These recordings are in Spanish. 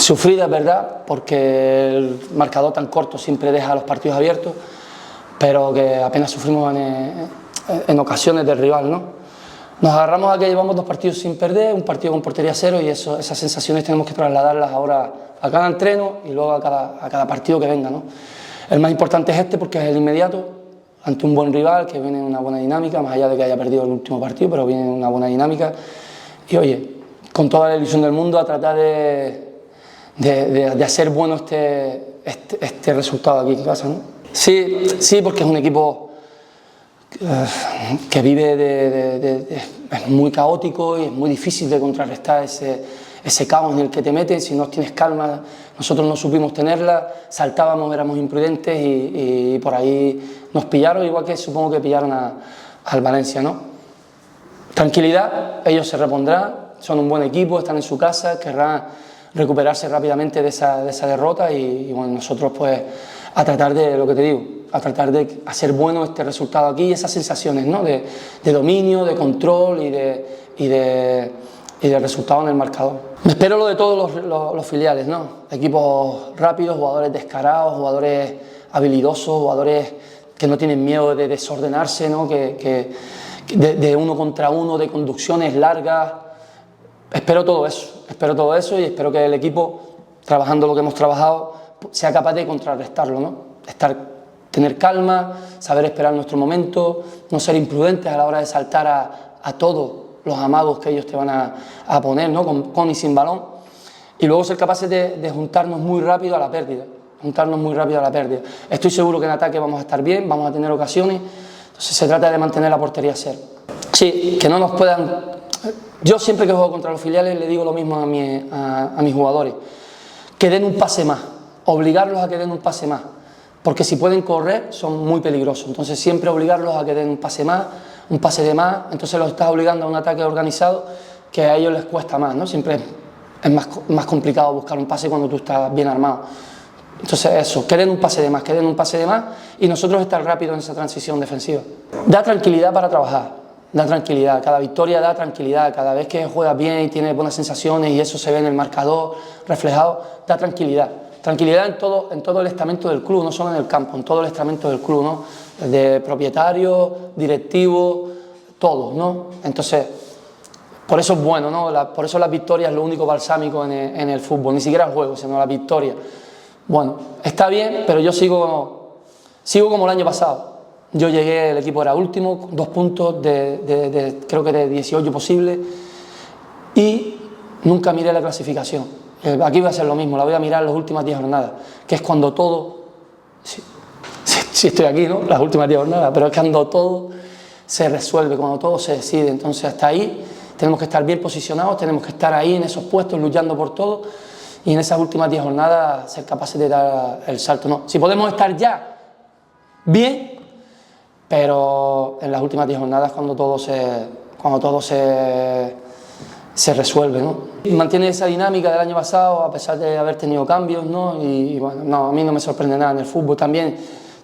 Sufrida, es verdad, porque el marcador tan corto siempre deja los partidos abiertos, pero que apenas sufrimos en ocasiones del rival, ¿no? Nos agarramos a que llevamos 2 partidos sin perder, un partido con portería cero, y esas sensaciones tenemos que trasladarlas ahora a cada entreno y luego a cada partido que venga, ¿no? El más importante es este porque es el inmediato, ante un buen rival que viene en una buena dinámica, más allá de que haya perdido el último partido, pero viene en una buena dinámica. Y oye, con toda la ilusión del mundo a tratar de hacer bueno este resultado aquí en casa, ¿no? Sí, porque es un equipo que vive es muy caótico y es muy difícil de contrarrestar ese caos en el que te meten si no tienes calma. Nosotros no supimos tenerla, saltábamos, éramos imprudentes y por ahí nos pillaron, igual que supongo que pillaron al Valencia, ¿no? Tranquilidad, ellos se repondrán, son un buen equipo, están en su casa, querrán recuperarse rápidamente de esa derrota y bueno, nosotros pues a tratar de, lo que te digo, a tratar de hacer bueno este resultado aquí y esas sensaciones, ¿no? de dominio, de control y de resultado en el marcador. Me espero lo de todos los filiales, ¿no? Equipos rápidos, jugadores descarados, jugadores habilidosos, jugadores que no tienen miedo de desordenarse, ¿no? De uno contra uno, de conducciones largas. Espero todo eso y espero que el equipo, trabajando lo que hemos trabajado, sea capaz de contrarrestarlo, ¿no? Tener calma, saber esperar nuestro momento, no ser imprudentes a la hora de saltar a todos los amagos que ellos te van a poner, ¿no? Con y sin balón, y luego ser capaces de juntarnos muy rápido a la pérdida, Estoy seguro que en ataque vamos a estar bien, vamos a tener ocasiones, entonces se trata de mantener la portería a cero. Sí, que no nos puedan... Yo siempre que juego contra los filiales le digo lo mismo a mis jugadores, que den un pase más, obligarlos a que den un pase más, porque si pueden correr son muy peligrosos, entonces siempre obligarlos a que den un pase más, un pase de más, entonces los estás obligando a un ataque organizado que a ellos les cuesta más, ¿no? Siempre es más complicado buscar un pase cuando tú estás bien armado. Entonces eso, que den un pase de más, y nosotros estar rápido en esa transición defensiva. Da tranquilidad para trabajar, da tranquilidad, cada victoria da tranquilidad, cada vez que juegas bien y tienes buenas sensaciones y eso se ve en el marcador reflejado, da tranquilidad. Tranquilidad en todo el estamento del club, no solo en el campo, en todo el estamento del club, ¿no? De propietarios, directivos, todos, ¿no? Entonces, por eso es bueno, ¿no? Por eso las victorias es lo único balsámico en el fútbol, ni siquiera el juego, sino la victoria. Bueno, está bien, pero yo sigo como el año pasado. Yo llegué, el equipo era último, 2 puntos creo que de 18 posibles, y nunca miré la clasificación. Aquí voy a hacer lo mismo, la voy a mirar las últimas 10 jornadas, que es cuando todo, sí estoy aquí, ¿no? Las últimas 10 jornadas, pero es cuando todo se resuelve, cuando todo se decide. Entonces hasta ahí tenemos que estar bien posicionados, tenemos que estar ahí en esos puestos luchando por todo, y en esas últimas 10 jornadas ser capaces de dar el salto, ¿no? Si podemos estar ya bien, pero en las últimas 10 jornadas cuando todo se resuelve, ¿no? Mantiene esa dinámica del año pasado a pesar de haber tenido cambios, ¿no? Y bueno, no, a mí no me sorprende nada en el fútbol. También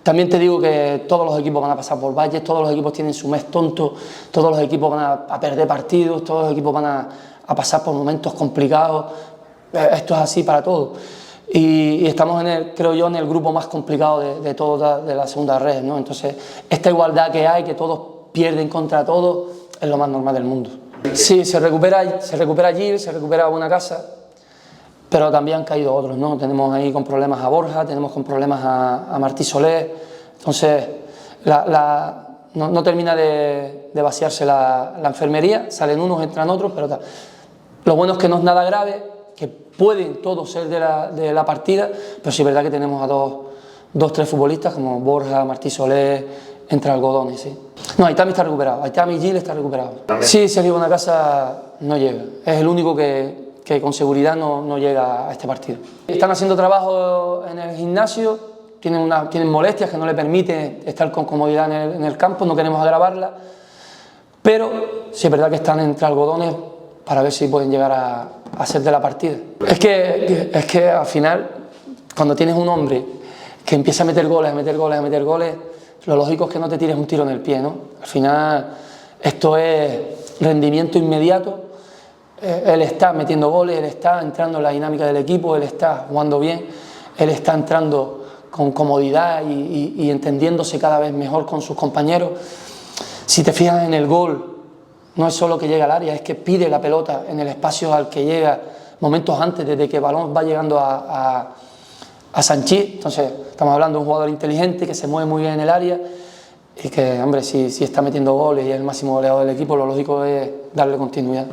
te digo que todos los equipos van a pasar por valles, todos los equipos tienen su mes tonto, todos los equipos van a perder partidos, todos los equipos van a pasar por momentos complicados. Esto es así para todos. Y estamos, creo yo, en el grupo más complicado de todos de la segunda red, ¿no? Entonces, esta igualdad que hay, que todos pierden contra todos, es lo más normal del mundo. Sí, se recupera Gil, se recupera Buenacasa, pero también han caído otros, ¿no? Tenemos ahí con problemas a Borja, tenemos con problemas a Martí Soler, entonces no termina de vaciarse la enfermería, salen unos, entran otros, pero tal. Lo bueno es que no es nada grave, que pueden todos ser de la partida, pero sí es verdad que tenemos a 3 futbolistas como Borja, Martí Soler, entre algodones, sí. No, Aitami está recuperado, Aitami y Gil está recuperado. Sí, Sergio Buenacasa no llega, es el único que con seguridad no llega a este partido. Están haciendo trabajo en el gimnasio, tienen molestias que no le permiten estar con comodidad en el campo, no queremos agravarla, pero sí es verdad que están entre algodones para ver si pueden llegar a ser de la partida. Es que al final, cuando tienes un hombre que empieza a meter goles, lo lógico es que no te tires un tiro en el pie, ¿no? Al final esto es rendimiento inmediato él está metiendo goles, él está entrando en la dinámica del equipo, él está jugando bien, él está entrando con comodidad y entendiéndose cada vez mejor con sus compañeros. Si te fijas en el gol, no es solo que llega al área, es que pide la pelota en el espacio al que llega momentos antes, desde que el balón va llegando a Sanchís. Entonces estamos hablando de un jugador inteligente que se mueve muy bien en el área y que, hombre, si está metiendo goles y es el máximo goleador del equipo, lo lógico es darle continuidad.